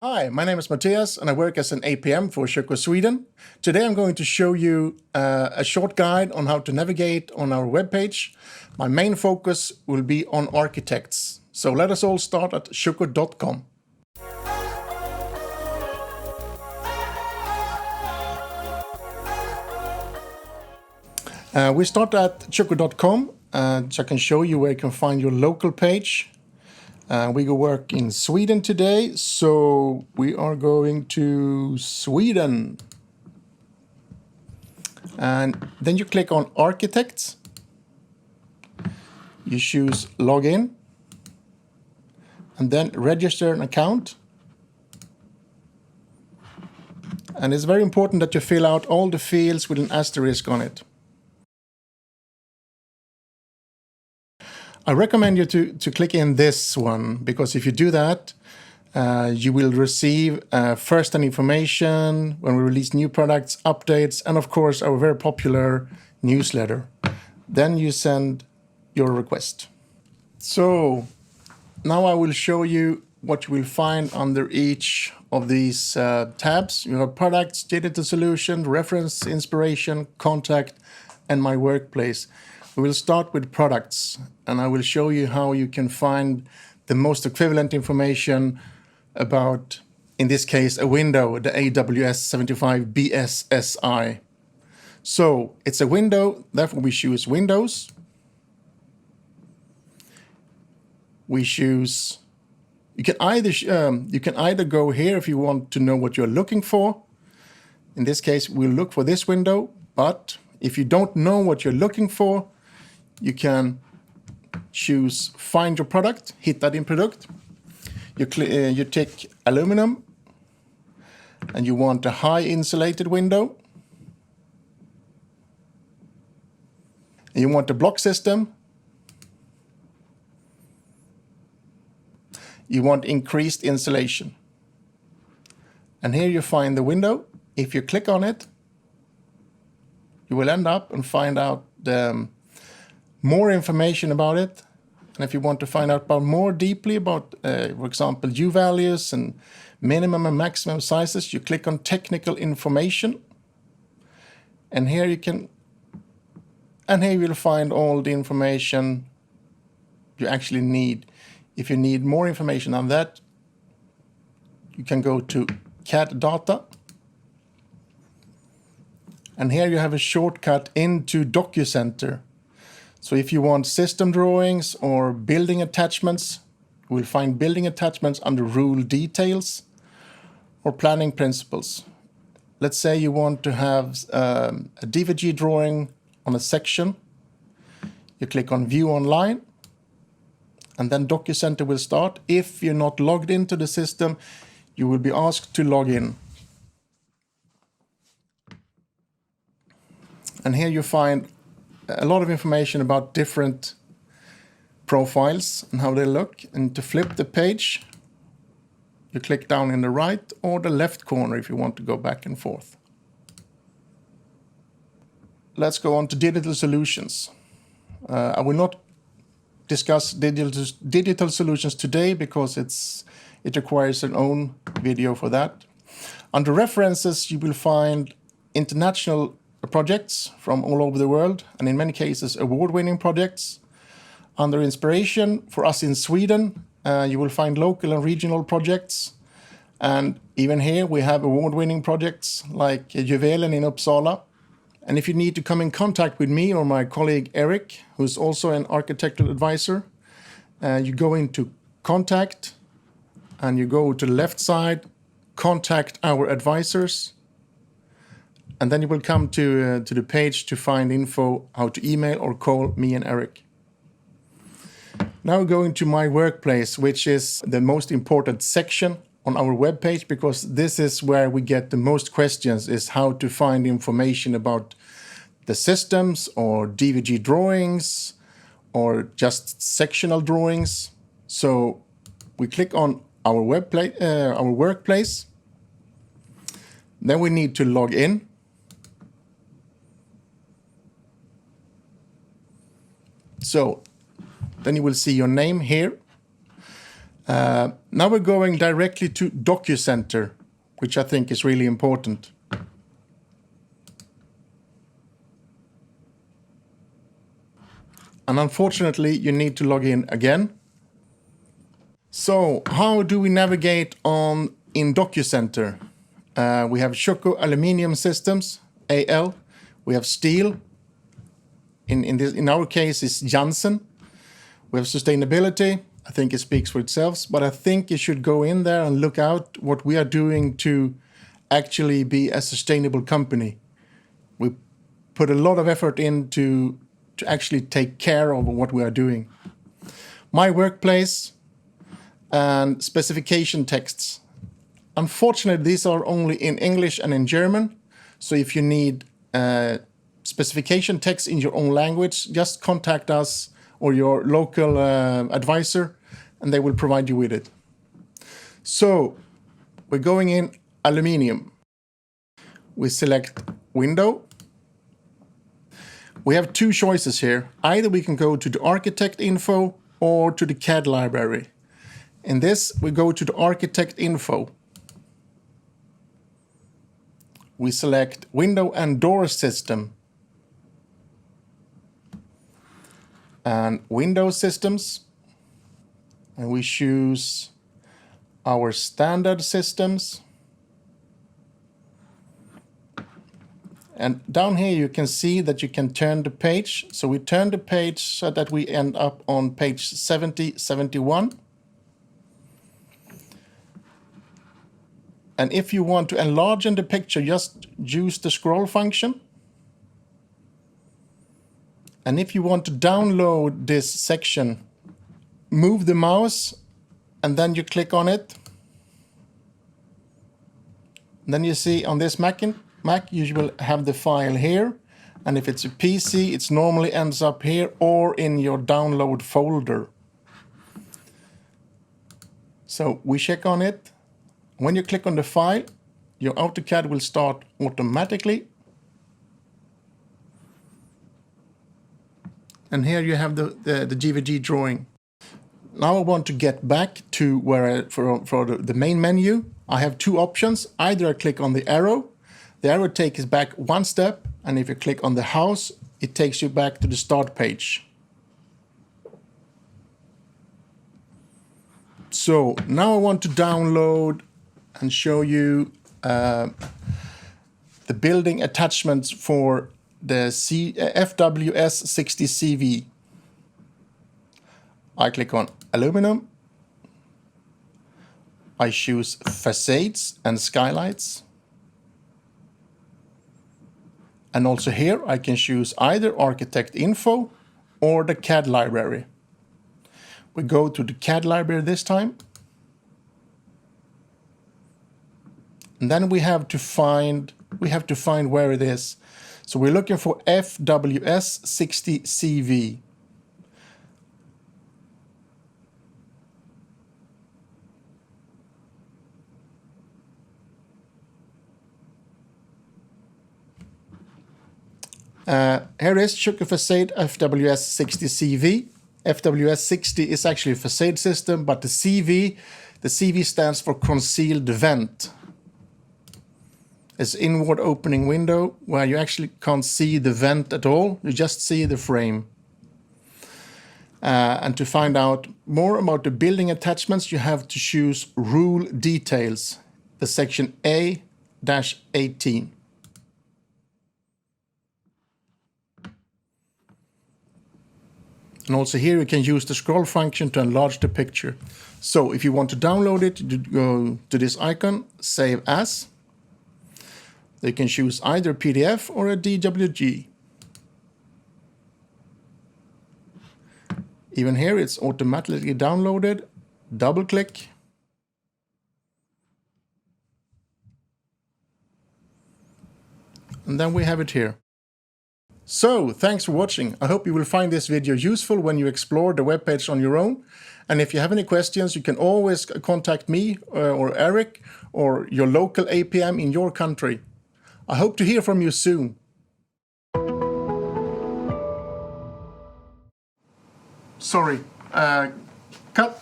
Hi, my name is Matthias and I work as an APM for Shoko Sweden. Today I'm going to show you a short guide on how to navigate on our webpage. My main focus will be on architects. So let us all start at shoko.com. We start at shoko.com, so I can show you where you can find your local page. We go work in Sweden today, so we are going to Sweden. And then you click on Architects. You choose Login. And then Register an account. And it's very important that you fill out all the fields with an asterisk on it. I recommend you to click in this one, because if you do that, you will receive first-hand information when we release new products, updates, and of course our very popular newsletter. Then you send your request. So now I will show you what you will find under each of these tabs. You have products, digital solution, reference, inspiration, contact, and my workplace. We will start with products, and I will show you how you can find the most equivalent information about, in this case, a window, the AWS 75 BSSI. So it's a window, therefore we choose Windows. We choose, you can either go here if you want to know what you're looking for. In this case, we'll look for this window, but if you don't know what you're looking for, you can choose Find Your Product, Hitta din produkt. You tick aluminum, and you want a high insulated window. And you want a block system. You want increased insulation. And here you find the window. If you click on it, you will end up and find out more information about it. And if you want to find out more deeply about, for example, U values and minimum and maximum sizes, you click on technical information. And here you will find all the information you actually need. If you need more information on that, you can go to CAD data. And here you have a shortcut into DocuCenter. So if you want system drawings or building attachments, you will find building attachments under rule details or planning principles. Let's say you want to have a DVG drawing on a section. You click on View Online, and then DocuCenter will start. If you're not logged into the system, you will be asked to log in. And here you find a lot of information about different profiles and how they look. And to flip the page, you click down in the right or the left corner if you want to go back and forth. Let's go on to digital solutions. I will not discuss digital solutions today because it requires an own video for that. Under references, you will find international projects from all over the world, and in many cases award-winning projects. Under inspiration, for us in Sweden, you will find local and regional projects, and even here we have award-winning projects like Juvelen in Uppsala. And if you need to come in contact with me or my colleague Eric, who's also an architectural advisor, you go into Contact, and you go to the left side, Contact Our Advisors. And then you will come to the page to find info how to email or call me and Eric. Now going to my workplace, which is the most important section on our webpage, because this is where we get the most questions, is how to find information about the systems or DVG drawings or just sectional drawings. So we click on our workplace. Then we need to log in. So then you will see your name here. Now we're going directly to DocuCenter, which I think is really important. And unfortunately, you need to log in again. So how do we navigate in DocuCenter? We have Shoko Aluminium Systems, AL. We have steel. In our case, it's Janssen. We have sustainability. I think it speaks for itself, but I think you should go in there and look out what we are doing to actually be a sustainable company. We put a lot of effort into to actually take care of what we are doing. My workplace and specification texts. Unfortunately, these are only in English and in German. So if you need specification text in your own language, just contact us or your local advisor, and they will provide you with it. So we're going in aluminium. We select window. We have two choices here. Either we can go to the architect info or to the CAD library. In this, we go to the architect info. We select window and door system. And window systems. And we choose our standard systems. And down here you can see that you can turn the page. So we turn the page so that we end up on page 71. And if you want to enlarge the picture, just use the scroll function. And if you want to download this section, move the mouse and then you click on it. And then you see on this Mac, you will have the file here. And if it's a PC, it normally ends up here or in your download folder. So we check on it. When you click on the file, your AutoCAD will start automatically. And here you have the GVG drawing. Now I want to get back to where for the main menu. I have two options. Either I click on the arrow takes us back one step, and if you click on the house, it takes you back to the start page. So now I want to download and show you the building attachments for the FWS 60CV. I click on aluminum. I choose facades and skylights. And also here I can choose either architect info or the CAD library. We go to the CAD library this time. And then we have to find where it is. So we're looking for FWS 60CV. Here is Shoko Facade FWS 60CV. FWS 60 is actually a facade system, but the CV stands for concealed vent. It's inward opening window where you actually can't see the vent at all. You just see the frame. And to find out more about the building attachments, you have to choose Rule Details, the section A-18. And also here you can use the scroll function to enlarge the picture. So if you want to download it, you go to this icon, Save As. You can choose either PDF or a DWG. Even here it's automatically downloaded. Double click. And then we have it here. So, thanks for watching. I hope you will find this video useful when you explore the webpage on your own. And if you have any questions, you can always contact me or Eric or your local APM in your country. I hope to hear from you soon. Sorry. Cut.